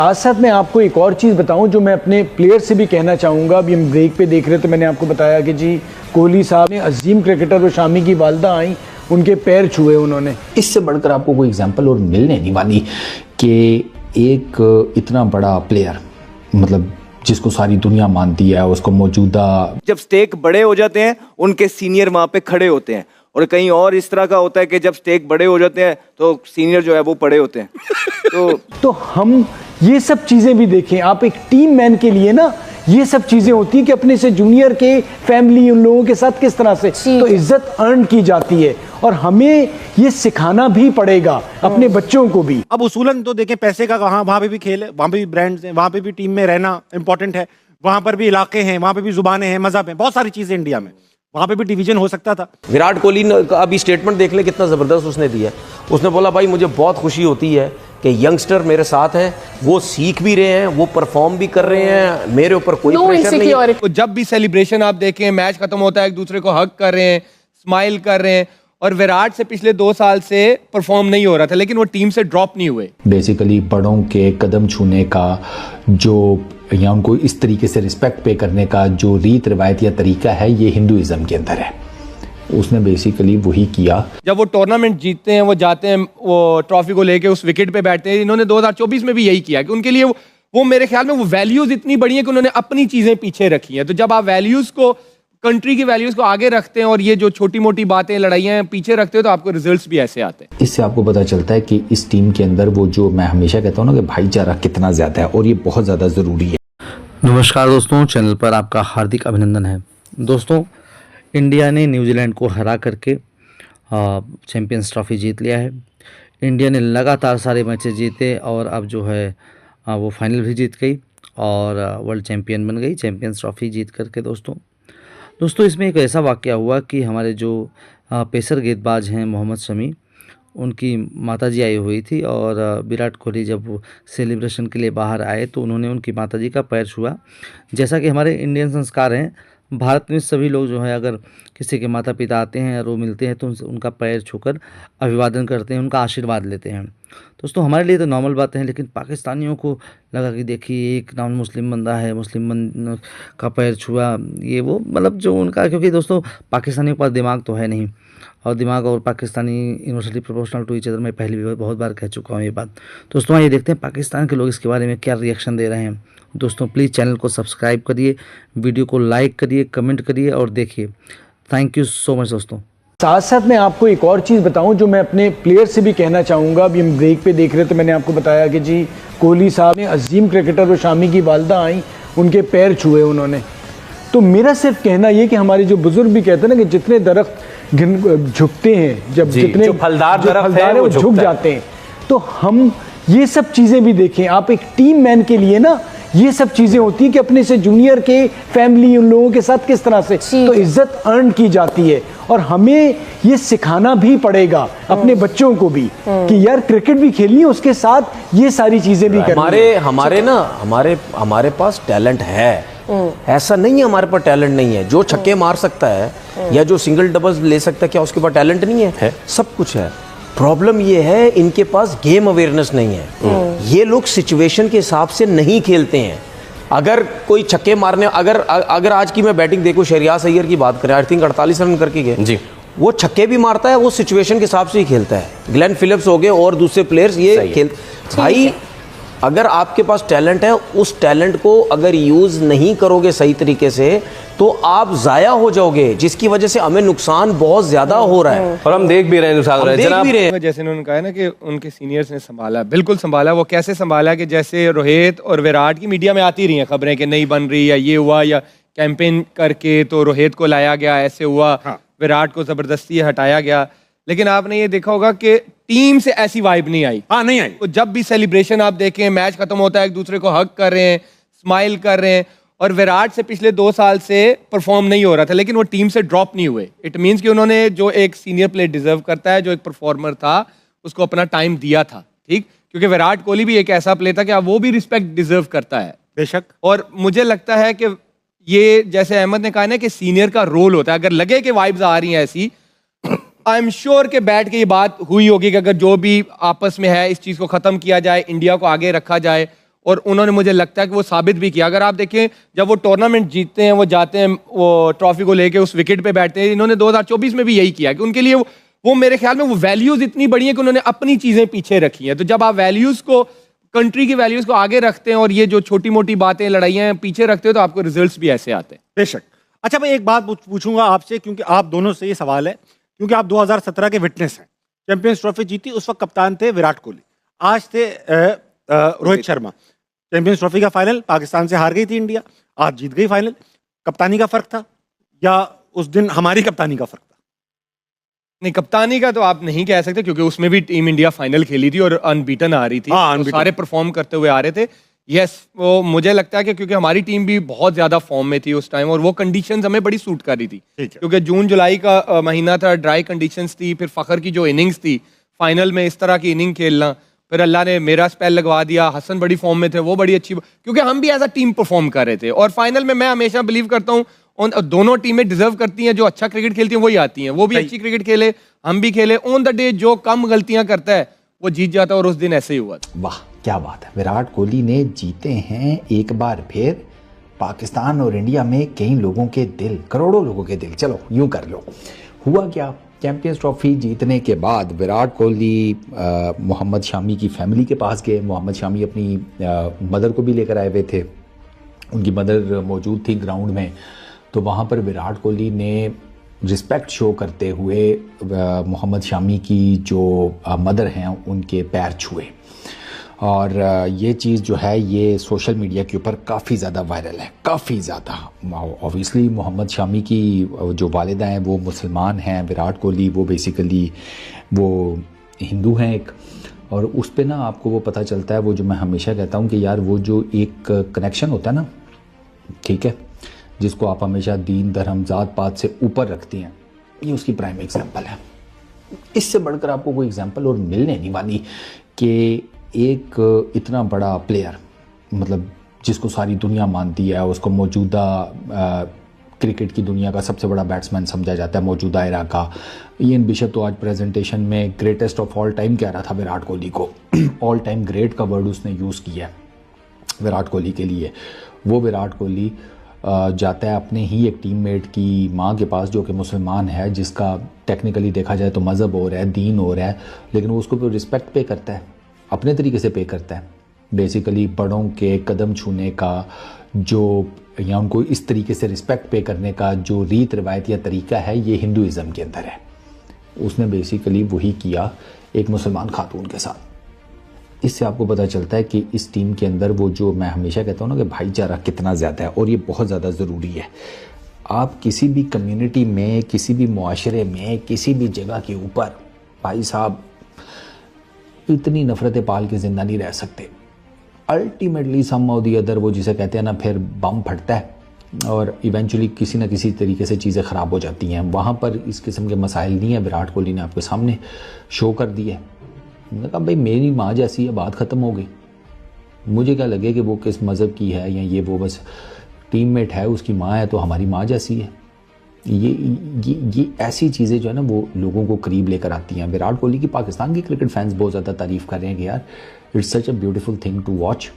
साथ साथ मैं आपको एक और चीज़ बताऊं जो मैं अपने प्लेयर से भी कहना चाहूँगा। अभी हम ब्रेक पे देख रहे थे, मैंने आपको बताया कि जी कोहली साहब ने अजीम क्रिकेटर और शामी की वालदा आई, उनके पैर छुए उन्होंने। इससे बढ़कर आपको कोई एग्जाम्पल और मिलने नहीं वाली कि एक इतना बड़ा प्लेयर, मतलब जिसको सारी दुनिया मानती है, उसको मौजूदा जब स्टेक बड़े हो जाते हैं उनके सीनियर वहां पे खड़े होते हैं, और कहीं और इस तरह का होता है कि जब स्टेक बड़े हो जाते हैं तो सीनियर जो है वो पड़े होते हैं। तो हम ये सब चीज़ें भी देखें। आप एक टीम मैन के लिए ना ये सब चीज़ें होती हैं कि अपने से जूनियर के फैमिली उन लोगों के साथ किस तरह से तो इज्जत अर्न की जाती है, और हमें ये सिखाना भी पड़ेगा अपने बच्चों को भी। अब उसूलन तो देखें पैसे का कहाँ, वहाँ पे भी खेल है, वहाँ पे भी ब्रांड्स हैं, वहाँ पे भी टीम में रहना इंपॉर्टेंट है, वहाँ पर भी इलाके हैं, वहाँ पे भी जुबानें हैं, मजहब है, बहुत सारी चीजें इंडिया में, वहाँ पे भी डिवीजन हो सकता था। विराट कोहली ने अभी स्टेटमेंट देख ले कितना ज़बरदस्त उसने दिया। उसने बोला भाई मुझे बहुत खुशी होती है कि यंगस्टर मेरे साथ हैं, वो सीख भी रहे हैं, वो परफॉर्म भी कर रहे हैं, मेरे ऊपर कोई प्रेशर नहीं है। तो जब भी सेलिब्रेशन आप देखें, मैच खत्म होता है एक दूसरे को हग कर रहे हैं, स्माइल कर रहे हैं, और विराट से पिछले 2 साल से परफॉर्म नहीं हो रहा था, लेकिन वो टीम से ड्रॉप नहीं हुए। बेसिकली बड़ों के कदम छूने का जो, या उनको इस तरीके से रिस्पेक्ट पे करने का जो रीत रिवायत या तरीका है, ये हिंदुइज्म के अंदर है। उसने बेसिकली वही किया। जब वो टूर्नामेंट जीतते हैं, वो जाते हैं, वो ट्रॉफी को लेके उस विकेट पे बैठते हैं। इन्होंने 2024 में भी यही किया कि उनके लिए वो मेरे ख्याल में वो वैल्यूज इतनी बड़ी है कि उन्होंने अपनी चीजें पीछे रखी हैं। तो जब आप वैल्यूज को, कंट्री की वैल्यूज को आगे रखते हैं और ये जो छोटी मोटी बातें, लड़ाइयाँ पीछे रखते हो, तो आपको रिजल्ट्स भी ऐसे आते हैं। इससे आपको पता चलता है कि इस टीम के अंदर वो जो मैं हमेशा कहता हूँ ना कि भाईचारा कितना ज्यादा है, और ये बहुत ज्यादा जरूरी है। नमस्कार दोस्तों, चैनल पर आपका हार्दिक अभिनंदन है। दोस्तों, इंडिया ने न्यूजीलैंड को हरा करके चैंपियंस ट्रॉफी जीत लिया है। इंडिया ने लगातार सारे मैचेस जीते और अब जो है वो फाइनल भी जीत गई और वर्ल्ड चैंपियन बन गई चैंपियंस ट्रॉफी जीत करके। दोस्तों इसमें एक ऐसा वाक़या हुआ कि हमारे जो पेसर गेंदबाज हैं मोहम्मद शमी, उनकी माताजी आई हुई थी, और विराट कोहली जब सेलिब्रेशन के लिए बाहर आए तो उन्होंने उनकी माताजी का पैर छुआ। जैसा कि हमारे इंडियन संस्कार हैं, भारत में सभी लोग जो है अगर किसी के माता पिता आते हैं और वो मिलते हैं तो उनका पैर छूकर अभिवादन करते हैं, उनका आशीर्वाद लेते हैं। दोस्तों हमारे लिए तो नॉर्मल बातें हैं, लेकिन पाकिस्तानियों को लगा कि देखिए एक नॉन मुस्लिम बंदा है, मुस्लिम का पैर छुआ, ये वो, मतलब जो उनका, क्योंकि दोस्तों पाकिस्तानियों के पास दिमाग तो है नहीं, और दिमाग और Pakistani universally proportional to each other. मैं पहले भी बहुत बार कह चुका हूँ ये बात। दोस्तों ये देखते हैं पाकिस्तान के लोग इसके बारे में क्या रिएक्शन दे रहे हैं। दोस्तों प्लीज़ चैनल को सब्सक्राइब करिए, वीडियो को लाइक करिए, कमेंट करिए और देखिए। थैंक यू सो मच दोस्तों। साथ साथ मैं आपको एक और चीज़ बताऊं जो मैं अपने प्लेयर से भी कहना चाहूँगा। अभी हम ब्रेक पे देख रहे थे, मैंने आपको बताया कि जी कोहली साहब ने अजीम क्रिकेटर और शामी की वालदा आई, उनके पैर छुए उन्होंने। तो मेरा सिर्फ कहना ये कि हमारे जो बुजुर्ग भी कहते हैं ना कि जितने दरख्त झुकते हैं, जब जितने जो फलदार दरख्त है वो झुक जाते हैं। तो हम ये सब चीज़ें भी देखें। आप एक टीम मैन के लिए ना ये सब चीजें होती हैं कि अपने से जूनियर के फैमिली उन लोगों के साथ किस तरह से तो इज्जत अर्न की जाती है, और हमें ये सिखाना भी पड़ेगा अपने बच्चों को भी कि यार क्रिकेट भी खेलनी है, उसके साथ ये सारी चीजें भी करनी है। हमारे पास टैलेंट है, ऐसा नहीं है हमारे पास टैलेंट नहीं है। जो छक्के मार सकता है या जो सिंगल डबल्स ले सकता है, क्या उसके पास टैलेंट नहीं है? सब कुछ है। प्रॉब्लम ये है इनके पास गेम अवेयरनेस नहीं है। ये लोग सिचुएशन के हिसाब से नहीं खेलते हैं। अगर कोई छक्के मारने, अगर आज की मैं बैटिंग देखूं, शहरियार अय्यर की बात करें, आई थिंक 48 रन करके गए जी, वो छक्के भी मारता है, वो सिचुएशन के हिसाब से ही खेलता है। ग्लेन फिलिप्स हो गए और दूसरे प्लेयर्स ये खेल। भाई अगर आपके पास टैलेंट है, उस टैलेंट को अगर यूज नहीं करोगे सही तरीके से तो आप जाया हो जाओगे, जिसकी वजह से हमें नुकसान बहुत ज्यादा हो रहा है, और हम देख भी रहे हैं नुकसान हो रहा है। जैसे उन्होंने कहा ना कि उनके सीनियर्स ने संभाला, बिल्कुल संभाला। वो कैसे संभाला कि जैसे रोहित और विराट की मीडिया में आती रही हैं खबरें कि नहीं बन रही, या ये हुआ, या कैंपेन करके तो रोहित को लाया गया, ऐसे हुआ, विराट को जबरदस्ती हटाया गया। लेकिन आपने ये देखा होगा कि टीम से ऐसी वाइब नहीं आई। नहीं आई। तो जब भी सेलिब्रेशन आप देखें, मैच खत्म होता है एक दूसरे को हग कर रहे हैं, स्माइल कर रहे हैं, और विराट से पिछले 2 साल से परफॉर्म नहीं हो रहा था, लेकिन वो टीम से ड्रॉप नहीं हुए। इट मीन्स कि उन्होंने जो एक सीनियर प्लेयर डिजर्व करता है, जो एक परफॉर्मर था, उसको अपना टाइम दिया था। ठीक, क्योंकि विराट कोहली भी एक ऐसा प्लेयर था कि वो भी रिस्पेक्ट डिजर्व करता है, बेशक। और मुझे लगता है कि ये जैसे अहमद ने कहा ना कि सीनियर का रोल होता है। अगर लगे कि वाइब्स आ रही हैं ऐसी, आई एम श्योर कि बैठ के ये बात हुई होगी कि अगर जो भी आपस में है इस चीज को खत्म किया जाए, इंडिया को आगे रखा जाए, और उन्होंने मुझे लगता है कि वो साबित भी किया। अगर आप देखें जब वो टूर्नामेंट जीतते हैं, वो जाते हैं, वो ट्रॉफी को लेके उस विकेट पे बैठते हैं, इन्होंने 2024 में भी यही किया कि उनके लिए वो मेरे ख्याल में वो वैल्यूज इतनी बड़ी है कि उन्होंने अपनी चीजें पीछे रखी हैं। तो जब आप वैल्यूज को, कंट्री की वैल्यूज को आगे रखते हैं और ये जो छोटी मोटी बातें, लड़ाइयां पीछे रखते हो, तो आपको रिजल्ट्स भी ऐसे आते हैं। बेशक। अच्छा, मैं एक बात पूछूंगा आपसे, क्योंकि आप दोनों से ये सवाल है, क्योंकि आप 2017 के विटनेस हैं। चैंपियंस ट्रॉफी जीती, उस वक्त कप्तान थे विराट कोहली, आज थे रोहित शर्मा। चैंपियंस ट्रॉफी का फाइनल पाकिस्तान से हार गई थी इंडिया, आज जीत गई फाइनल। कप्तानी का फर्क था या उस दिन हमारी कप्तानी का फर्क था? नहीं, कप्तानी का तो आप नहीं कह सकते, क्योंकि उसमें भी टीम इंडिया फाइनल खेली थी और अनबीटन आ रही थी। तो सारे परफॉर्म करते हुए आ रहे थे। यस, वो मुझे लगता है कि क्योंकि हमारी टीम भी बहुत ज्यादा फॉर्म में थी उस टाइम, और वो कंडीशंस हमें बड़ी सूट कर रही थी, क्योंकि जून जुलाई का महीना था, ड्राई कंडीशंस थी। फिर फखर की जो इनिंग्स थी फाइनल में, इस तरह की इनिंग खेलना, फिर अल्लाह ने मेरा स्पेल लगवा दिया, हसन बड़ी फॉर्म में थे, वो बड़ी अच्छी, क्योंकि हम भी एज अ टीम परफॉर्म कर रहे थे। और फाइनल में मैं हमेशा बिलीव करता हूँ दोनों टीमें डिजर्व करती हैं, जो अच्छा क्रिकेट खेलती हैं वही आती हैं। वो भी अच्छी क्रिकेट खेले, हम भी खेले। ऑन द डे जो कम गलतियां करता है वो जीत जाता है, और उस दिन ऐसे ही हुआ था। वाह क्या बात है, विराट कोहली ने जीते हैं एक बार फिर पाकिस्तान और इंडिया में कई लोगों के दिल, करोड़ों लोगों के दिल। चलो यूं कर लो, हुआ क्या, चैंपियंस ट्रॉफी जीतने के बाद विराट कोहली मोहम्मद शामी की फैमिली के पास गए। मोहम्मद शामी अपनी मदर को भी लेकर आए हुए थे, उनकी मदर मौजूद थी ग्राउंड में। तो वहाँ पर विराट कोहली ने रिस्पेक्ट शो करते हुए मोहम्मद शामी की जो मदर हैं उनके पैर छुए। और ये चीज़ जो है ये सोशल मीडिया के ऊपर काफ़ी ज़्यादा वायरल है, काफ़ी ज़्यादा। ऑब्वियसली मोहम्मद शामी की जो वालिदा हैं वो मुसलमान हैं, विराट कोहली वो बेसिकली वो हिंदू हैं एक। और उस पे ना आपको वो पता चलता है, वो जो मैं हमेशा कहता हूँ कि यार वो जो एक कनेक्शन होता है ना, ठीक है, जिसको आप हमेशा दीन धर्म जात पात से ऊपर रखती हैं, ये उसकी प्राइम एग्जांपल है। इससे बढ़कर आपको कोई एग्जांपल और मिलने नहीं वाली कि एक इतना बड़ा प्लेयर, मतलब जिसको सारी दुनिया मानती है, उसको मौजूदा क्रिकेट की दुनिया का सबसे बड़ा बैट्समैन समझा जाता है मौजूदा एरा का। इयन बिशप तो आज प्रेजेंटेशन में ग्रेटेस्ट ऑफ ऑल टाइम कह रहा था विराट कोहली को। ऑल टाइम ग्रेट का वर्ड उसने यूज़ किया विराट कोहली के लिए। वो विराट कोहली जाता है अपने ही एक टीममेट की माँ के पास, जो कि मुसलमान है, जिसका टेक्निकली देखा जाए तो मज़हब हो रहा है, दीन हो रहा है, लेकिन वो उसको रिस्पेक्ट पे करता है, अपने तरीके से पे करता है। बेसिकली बड़ों के कदम छूने का जो, या उनको इस तरीके से रिस्पेक्ट पे करने का जो रीत रिवायत या तरीका है, ये हिंदुइज़्म के अंदर है। उसने बेसिकली वही किया एक मुसलमान खातून के साथ। इससे आपको पता चलता है कि इस टीम के अंदर वो जो मैं हमेशा कहता हूँ ना कि भाईचारा कितना ज़्यादा है, और ये बहुत ज़्यादा ज़रूरी है। आप किसी भी कम्युनिटी में, किसी भी मुआशरे में, किसी भी जगह के ऊपर भाई साहब इतनी नफ़रतें पाल के ज़िंदा नहीं रह सकते। अल्टीमेटली सम और दी अदर, वो जिसे कहते हैं ना, फिर बम फटता है और इवेंचुअली किसी ना किसी तरीके से चीज़ें ख़राब हो जाती हैं। वहाँ पर इस किस्म के मसाइल नहीं है, विराट कोहली ने आपके सामने शो कर दिया है। मैंने कहा भाई मेरी माँ जैसी है, बात ख़त्म हो गई। मुझे क्या लगे कि वो किस मज़हब की है या ये वो, बस टीममेट है, उसकी माँ है तो हमारी माँ जैसी है। ये ऐसी चीज़ें जो है ना वो लोगों को करीब लेकर आती हैं। विराट कोहली की पाकिस्तान के क्रिकेट फैंस बहुत ज़्यादा तारीफ़ कर रहे हैं कि यार it's such a beautiful thing to watch.